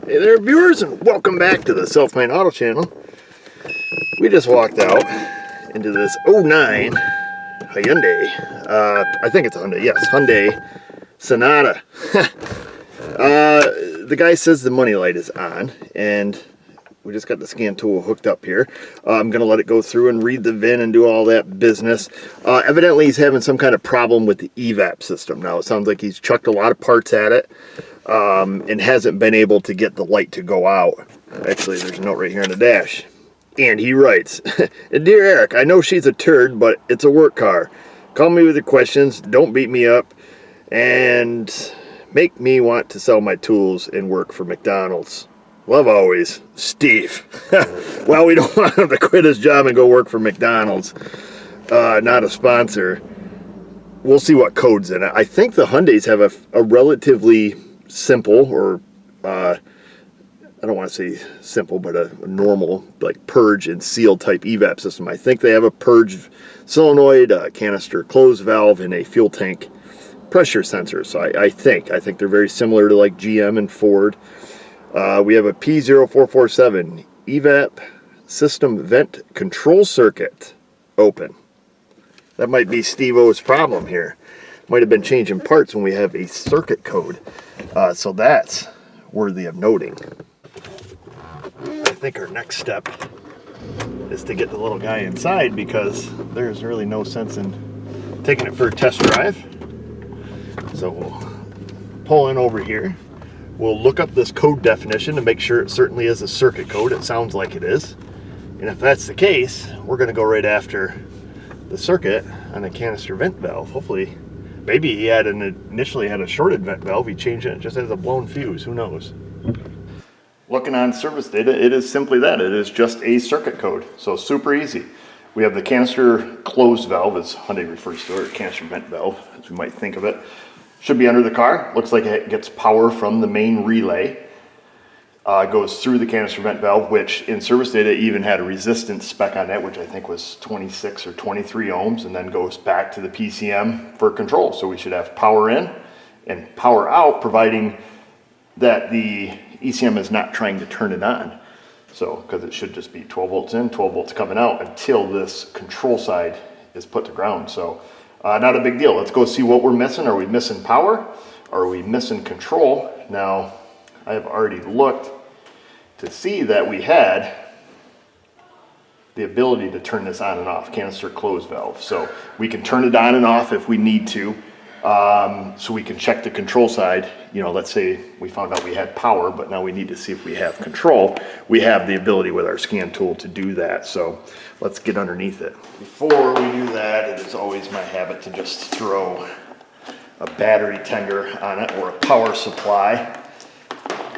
Hey there, viewers, and welcome back to the Self-Made Auto channel. We just walked out into this '09 Hyundai. I think it's a Hyundai. Yes, Hyundai Sonata. The guy says the money light is on, and we just got the scan tool hooked up here. I'm going to let it go through and read the VIN and do all that business. Evidently, he's having some kind of problem with the EVAP system. Now, it sounds like he's chucked a lot of parts at it and hasn't been able to get the light to go out. Actually, there's a note right here on the dash. And he writes, "Dear Eric, I know she's a turd, but it's a work car. Call me with your questions, don't beat me up, and make me want to sell my tools and work for McDonald's. Love always, Steve." Well, we don't want him to quit his job and go work for McDonald's. Not a sponsor. We'll see what code's in it. I think the Hyundais have a relatively simple, or I don't want to say simple, but a normal, like purge and seal type EVAP system. I think they have a purge solenoid, a canister close valve, and a fuel tank pressure sensor. So I think they're very similar to like GM and Ford. We have a P0447 EVAP system vent control circuit open. That might be Steve-O's problem here. Might have been changing parts when we have a circuit code. So that's worthy of noting. I think our next step is to get the little guy inside, because there's really no sense in taking it for a test drive. So we'll pull in over here. We'll look up this code definition to make sure it certainly is a circuit code. It sounds like it is. And if that's the case, we're going to go right after the circuit on a canister vent valve. Hopefully, maybe he had initially had a shorted vent valve. He changed it just as a blown fuse. Who knows? Looking on service data, it is simply that. It is just a circuit code. So super easy. We have the canister closed valve, as Hyundai refers to it, or canister vent valve, as we might think of it. Should be under the car. Looks like it gets power from the main relay. Goes through the canister vent valve, which in service data even had a resistance spec on that, which I think was 26 or 23 ohms, and then goes back to the PCM for control. So we should have power in and power out, providing that the ECM is not trying to turn it on. So, because it should just be 12 volts in, 12 volts coming out until this control side is put to ground. So not a big deal. Let's go see what we're missing. Are we missing power? Are we missing control? Now, I have already looked to see that we had the ability to turn this on and off, canister close valve. So we can turn it on and off if we need to. So we can check the control side. You know, let's say we found out we had power, but now we need to see if we have control. We have the ability with our scan tool to do that. So let's get underneath it. Before we do that, it is always my habit to just throw a battery tender on it, or a power supply.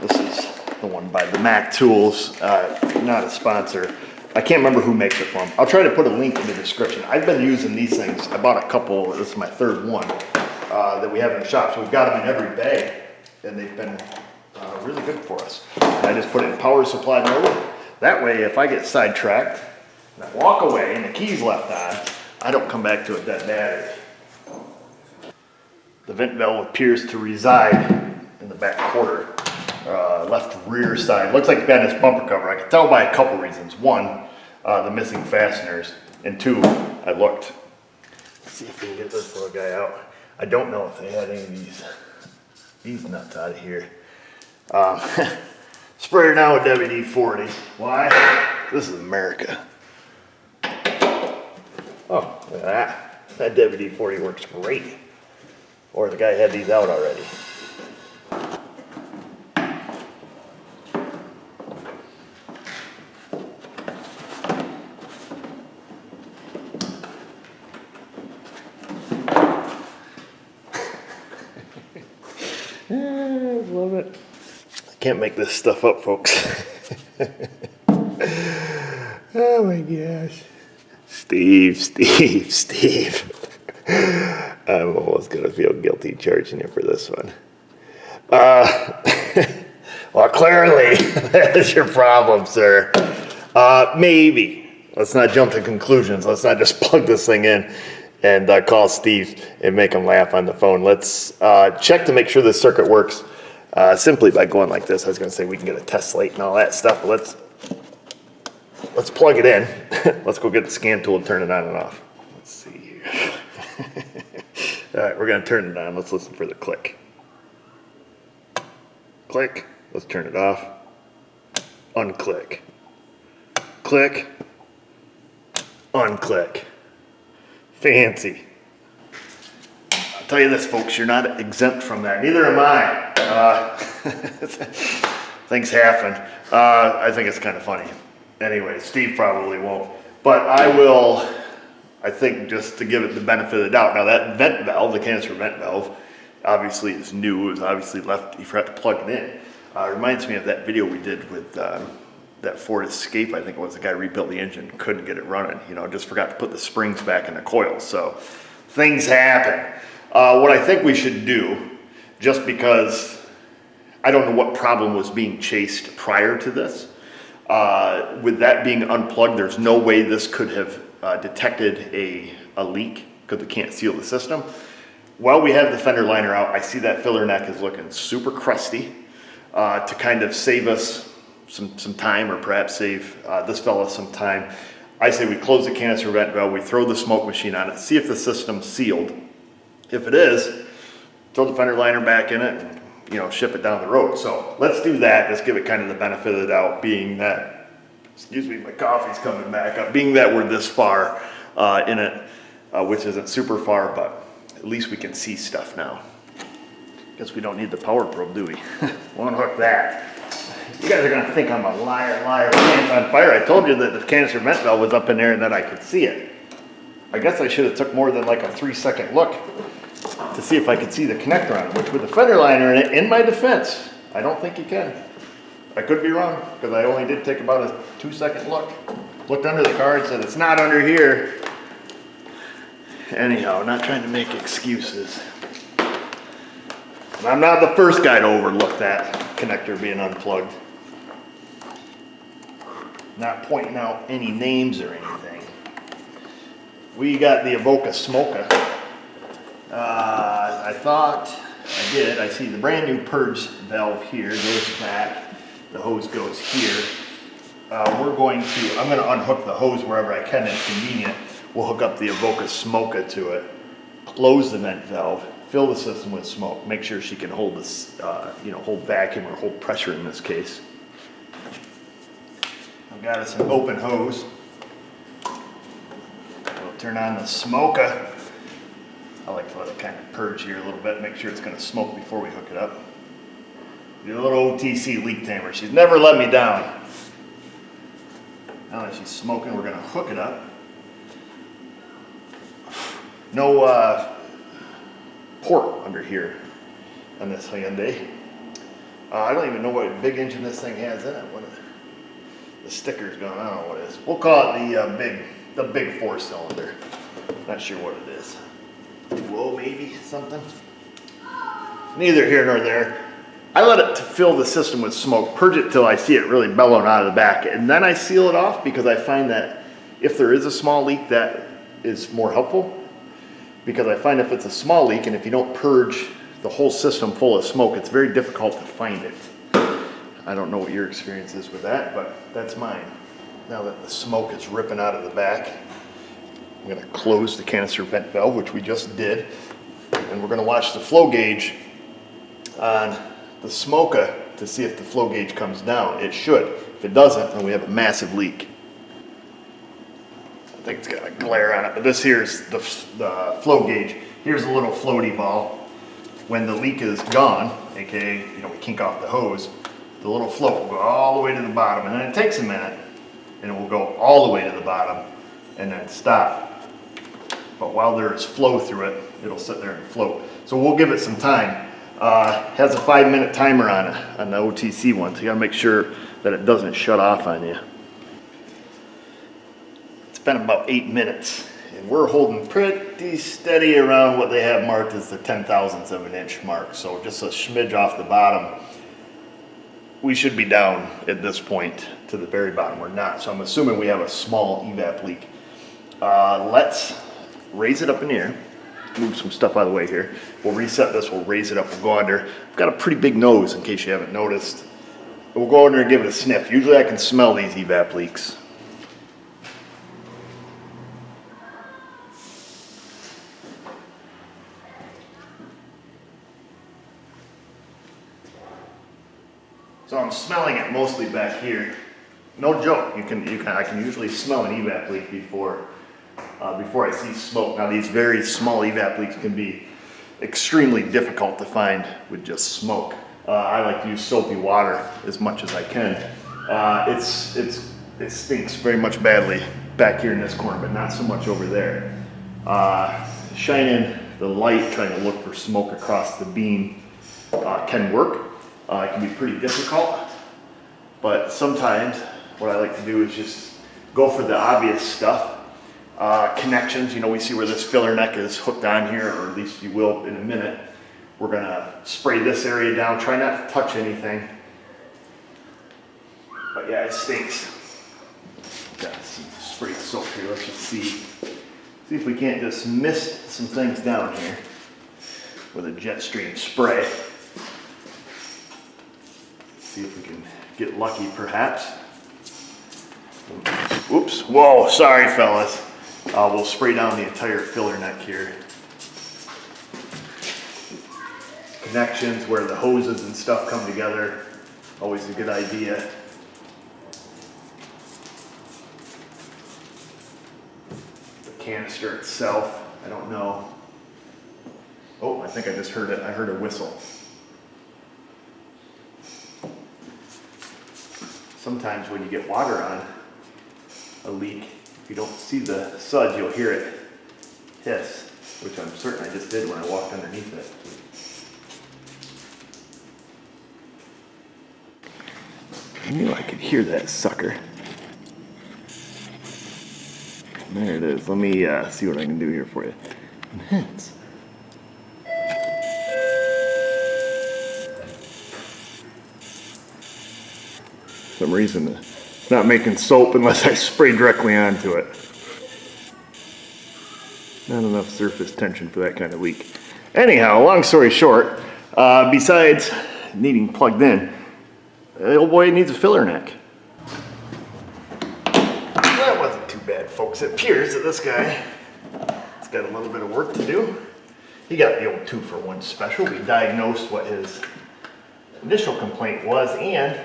This is the one by the Mac Tools, not a sponsor. I can't remember who makes it for them. I'll try to put a link in the description. I've been using these things. I bought a couple, this is my third one, that we have in the shop. So we've got them in every bag, and they've been really good for us. And I just put it in power supply mode. That way, if I get sidetracked and I walk away and the key's left on, I don't come back to a dead battery. The vent valve appears to reside in the back quarter. Left rear side. Looks like it's got this bumper cover. I can tell by a couple reasons. One, the missing fasteners, and two, I looked. Let's see if we can get this little guy out. I don't know if they had any of these nuts out of here. Sprayer now with WD-40. Why? This is America. Oh, look at that. That WD-40 works great. Or the guy had these out already. I love it. I can't make this stuff up, folks. Oh my gosh. Steve. I'm almost gonna feel guilty charging you for this one. Well, clearly, that is your problem, sir. Maybe. Let's not jump to conclusions. Let's not just plug this thing in and call Steve and make him laugh on the phone. Let's check to make sure this circuit works. simply by going like this. I was going to say we can get a test light and all that stuff, but let's plug it in. Let's go get the scan tool and turn it on and off. Let's see here. All right, we're going to turn it on. Let's listen for the click. Click. Let's turn it off. Unclick. Click. Unclick. Fancy. I'll tell you this, folks, you're not exempt from that. Neither am I. Things happen. I think it's kind of funny. Anyway, Steve probably won't. But I will, I think, just to give it the benefit of the doubt. Now that vent valve, the canister vent valve, obviously is new. It was obviously left, you forgot to plug it in. Reminds me of that video we did with that Ford Escape, I think it was. The guy rebuilt the engine, couldn't get it running. You know, just forgot to put the springs back in the coils. So things happen. What I think we should do, just because I don't know what problem was being chased prior to this, with that being unplugged, there's no way this could have detected a leak because it can't seal the system. While we have the fender liner out, I see that filler neck is looking super crusty. To kind of save us some time, or perhaps save this fella some time, I say we close the canister vent valve, we throw the smoke machine on it, see if the system's sealed. If it is, throw the fender liner back in it and, you know, ship it down the road. So let's do that. Let's give it kind of the benefit of the doubt, being that, excuse me, my coffee's coming back up, being that we're this far in it, which isn't super far, but at least we can see stuff now. Guess we don't need the power probe, do we? We'll unhook that. You guys are gonna think I'm a liar, pants on fire. I told you that the canister vent valve was up in there and that I could see it. I guess I should have took more than like a 3-second look to see if I could see the connector on it, which with the fender liner in it, in my defense, I don't think you can. I could be wrong, because I only did take about a 2-second look. Looked under the car and said, it's not under here. Anyhow, not trying to make excuses. I'm not the first guy to overlook that connector being unplugged. Not pointing out any names or anything. We got the Avoca smoker. I thought I did. I see the brand new purge valve here goes back. The hose goes here. I'm going to unhook the hose wherever I can. It's convenient. We'll hook up the Avoca smoker to it. Close the vent valve. Fill the system with smoke. Make sure she can hold this, hold vacuum or hold pressure in this case. I've got us an open hose. We'll turn on the smoker. I like to let it kind of purge here a little bit, make sure it's going to smoke before we hook it up. Do a little OTC leak tamer. She's never let me down. Now that she's smoking, we're going to hook it up. No port under here on this Hyundai. I don't even know what big engine this thing has in it. What the sticker's gone. I don't know what it is. We'll call it the big 4-cylinder. Not sure what it is. Whoa, maybe something. Neither here nor there. I let it fill the system with smoke, purge it till I see it really bellowing out of the back, and then I seal it off, because I find that if there is a small leak, that is more helpful. Because I find if it's a small leak and if you don't purge the whole system full of smoke, it's very difficult to find it. I don't know what your experience is with that, but that's mine. Now that the smoke is ripping out of the back, I'm going to close the canister vent valve, which we just did, and we're going to watch the flow gauge on the smoker to see if the flow gauge comes down. It should. If it doesn't, then we have a massive leak. I think it's got a glare on it, but this here's the flow gauge. Here's a little floaty ball. When the leak is gone, aka, we kink off the hose, the little float will go all the way to the bottom, and then it takes a minute, and it will go all the way to the bottom, and then stop. But while there is flow through it, it'll sit there and float. So we'll give it some time. Has a 5-minute timer on it, on the OTC one, so you gotta make sure that it doesn't shut off on you. It's been about 8 minutes, and we're holding pretty steady around what they have marked as the 0.010 of an inch mark. So just a smidge off the bottom. We should be down at this point to the very bottom. We're not, so I'm assuming we have a small EVAP leak. Let's raise it up in the air, move some stuff out of the way here. We'll reset this, we'll raise it up, we'll go under. I've got a pretty big nose in case you haven't noticed. We'll go under and give it a sniff. Usually I can smell these EVAP leaks. So I'm smelling it mostly back here. No joke. I can usually smell an EVAP leak before I see smoke. Now these very small EVAP leaks can be extremely difficult to find with just smoke. I like to use soapy water as much as I can. It stinks very much badly back here in this corner, but not so much over there. Shining the light, trying to look for smoke across the beam can work. It can be pretty difficult, but sometimes what I like to do is just go for the obvious stuff. Connections, we see where this filler neck is hooked on here, or at least you will in a minute. We're gonna spray this area down, try not to touch anything. But yeah, it stinks. Got some spray soap here, let's just see if we can't just mist some things down here with a jet stream spray. See if we can get lucky, perhaps. Oops, whoa, sorry fellas. We'll spray down the entire filler neck here. Connections where the hoses and stuff come together, always a good idea. The canister itself, I don't know. Oh, I think I just heard it. I heard a whistle. Sometimes when you get water on a leak, if you don't see the suds, you'll hear it hiss, which I'm certain I just did when I walked underneath it. I knew I could hear that sucker. There it is. Let me see what I can do here for you. Enhance. For some reason, it's not making soap unless I spray directly onto it. Not enough surface tension for that kind of leak. Anyhow, long story short, besides needing plugged in, the old boy needs a filler neck. That wasn't too bad, folks. It appears that this guy has got a little bit of work to do. He got the old 2-for-1 special. We diagnosed what his initial complaint was, and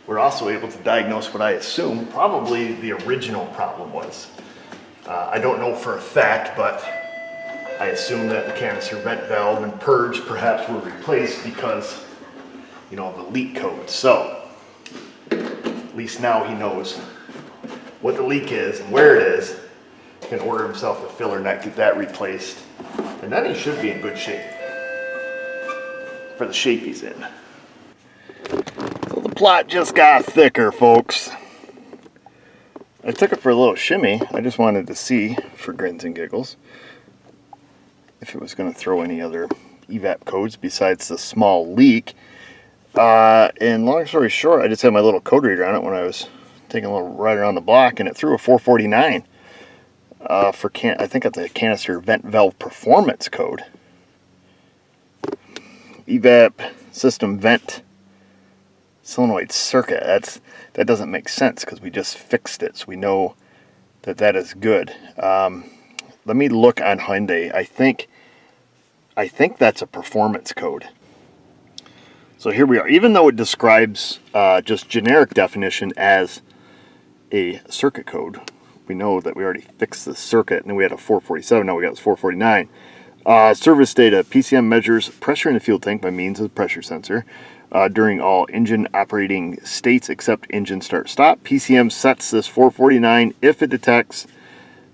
we're also able to diagnose what I assume probably the original problem was. I don't know for a fact, but I assume that the canister vent valve and purge perhaps were replaced because, of the leak code. So, at least now he knows what the leak is and where it is. He can order himself a filler neck, get that replaced, and then he should be in good shape for the shape he's in. So the plot just got thicker, folks. I took it for a little shimmy. I just wanted to see, for grins and giggles, if it was going to throw any other EVAP codes besides the small leak. And long story short, I just had my little code reader on it when I was taking a little ride around the block, and it threw a 449 I think that's a canister vent valve performance code. EVAP system vent solenoid circuit. That doesn't make sense because we just fixed it, so we know that is good. Let me look on Hyundai. I think that's a performance code. So here we are. Even though it describes just generic definition as a circuit code, we know that we already fixed the circuit, and then we had a 447. Now we got this 449. Service data: PCM measures pressure in the fuel tank by means of the pressure sensor during all engine operating states except engine start-stop. PCM sets this 449 if it detects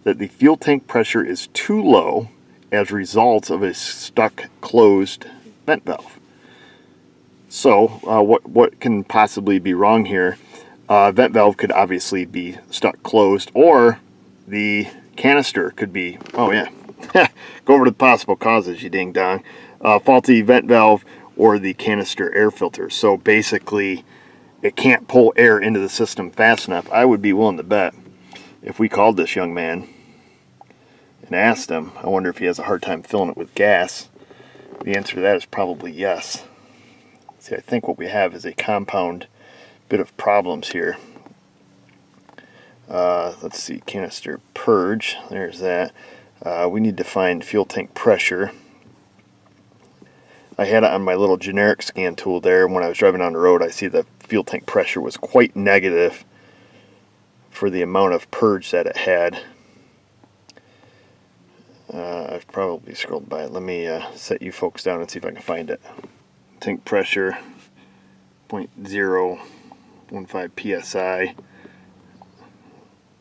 that the fuel tank pressure is too low as a result of a stuck closed vent valve. So what can possibly be wrong here? Vent valve could obviously be stuck closed, or the canister could be, oh yeah, go over to the possible causes, you ding dong. Faulty vent valve or the canister air filter. So basically it can't pull air into the system fast enough. I would be willing to bet if we called this young man and asked him, I wonder if he has a hard time filling it with gas. The answer to that is probably yes. See, I think what we have is a compound bit of problems here. Let's see, canister purge, there's that. We need to find fuel tank pressure. I had it on my little generic scan tool there. When I was driving on the road, I see the fuel tank pressure was quite negative for the amount of purge that it had. I've probably scrolled by it. Let me set you folks down and see if I can find it. Tank pressure 0.015 psi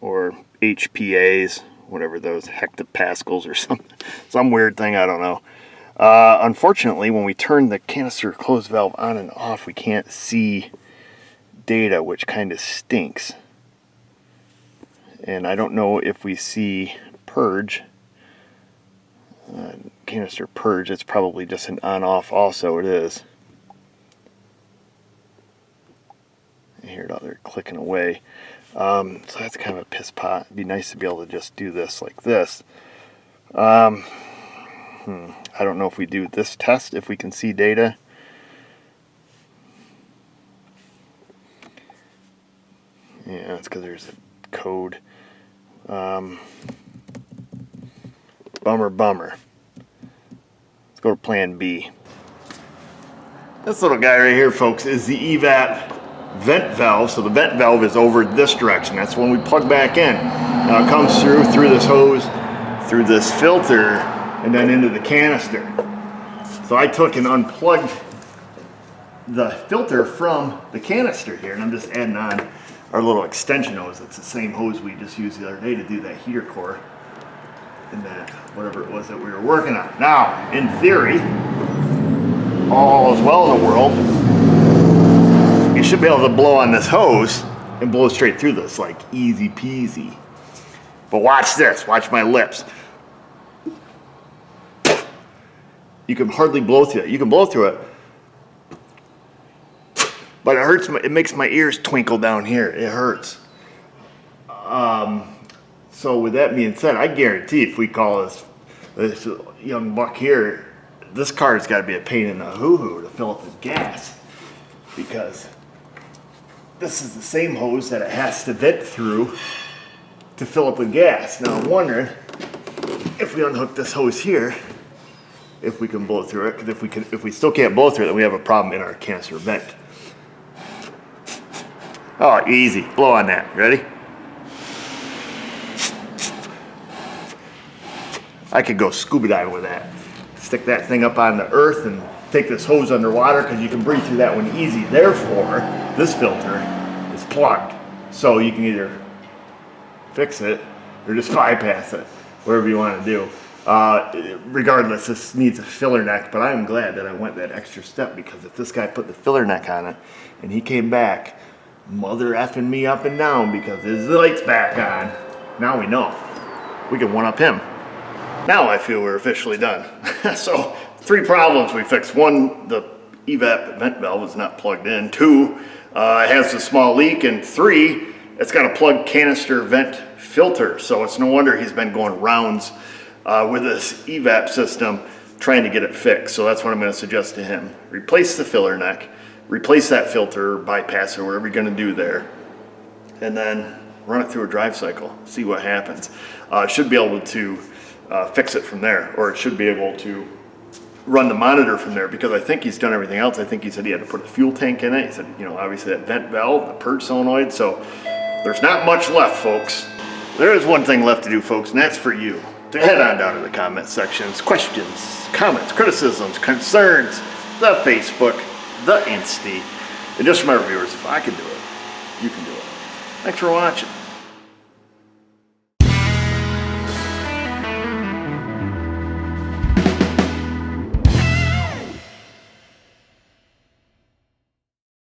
or HPAs, whatever those, hectopascals or some weird thing, I don't know. Unfortunately, when we turn the canister closed valve on and off, we can't see data, which kind of stinks. And I don't know if we see purge, canister purge. It's probably just an on-off also. It is. I hear it out there clicking away. So that's kind of a piss pot. It'd be nice to be able to just do this like this. I don't know if we do this test, if we can see data. Yeah, it's because there's a code. Bummer. Let's go to plan B. This little guy right here, folks, is the EVAP vent valve. So the vent valve is over this direction. That's when we plug back in. Now it comes through this hose, through this filter, and then into the canister. So I took and unplugged the filter from the canister here, and I'm just adding on our little extension hose. It's the same hose we just used the other day to do that heater core and that whatever it was that we were working on. Now, in theory, all is well in the world. You should be able to blow on this hose and blow straight through this, like easy peasy. But watch this, watch my lips. You can hardly blow through it. You can blow through it, but it hurts. It makes my ears twinkle down here. It hurts. So with that being said, I guarantee if we call this young buck here, this car's got to be a pain in the hoo-hoo to fill up with gas, because this is the same hose that it has to vent through to fill up with gas. Now I'm wondering if we unhook this hose here, if we can blow through it. Because if we still can't blow through it, then we have a problem in our canister vent. Oh, easy. Blow on that. Ready? I could go scuba diving with that. Stick that thing up on the earth and take this hose underwater, because you can breathe through that one easy. Therefore, this filter is plugged. So you can either fix it or just bypass it, whatever you want to do. Regardless, this needs a filler neck, but I'm glad that I went that extra step, because if this guy put the filler neck on it and he came back mother effing me up and down because his light's back on, now we know. We can one-up him. Now I feel we're officially done. So 3 problems we fixed. 1, the EVAP vent valve is not plugged in. 2, it has a small leak. And 3, it's got a plugged canister vent filter. So it's no wonder he's been going rounds with this EVAP system trying to get it fixed. So that's what I'm going to suggest to him. Replace the filler neck, replace that filter, bypass it, whatever you're going to do there, and then run it through a drive cycle, see what happens. Should be able to fix it from there, or it should be able to run the monitor from there, because I think he's done everything else. I think he said he had to put a fuel tank in it. He said, you know, obviously that vent valve, the purge solenoid. So there's not much left, folks. There is one thing left to do, folks, and that's for you to head on down to the comment sections. Questions, comments, criticisms, concerns, the Facebook, the Insta. And just remember, viewers, if I can do it, you can do it. Thanks for watching.